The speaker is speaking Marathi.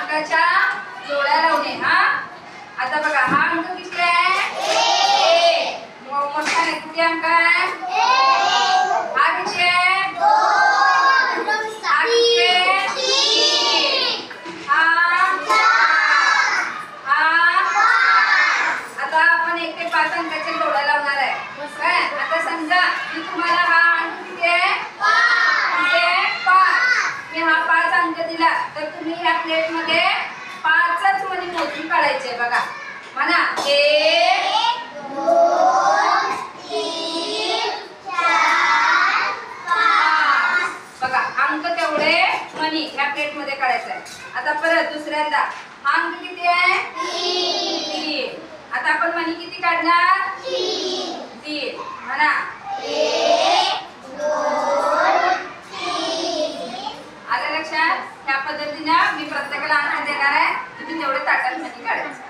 अंकाच्या जोड्या लावणे। हा आता बघा हा अंक किती आहे? 1 मोठा किती अंक आहे? 1 हा किती आहे? 2 हा किती आहे? 3 हा 4 हा 5। आता आपण 1 ते 5 अंकाच्या जोड्या लावणार आहे काय? आता समजा मी तुम्हाला हा अंक किती आहे? 5 मी हा 5 अंक दिला तर तुम्ही या प्लेट मध्ये 5च मनी मोजून काढायचे बघा। म्हणा 1 2 3 4 5 बघा अंक तेवढे मनी या प्लेट मध्ये काढायचे आहे। आता परत दुसऱ्यांदा हा अंक किती आहे? 3 आता आपण मनी किती काढणार? 3 म्हणा 1 2 3 आलं लक्षात? ह्या पद्धतीने मी प्रत्येकाला अंक देणार आहे, तुम्ही तेवढे ताटात मनी काढायचे।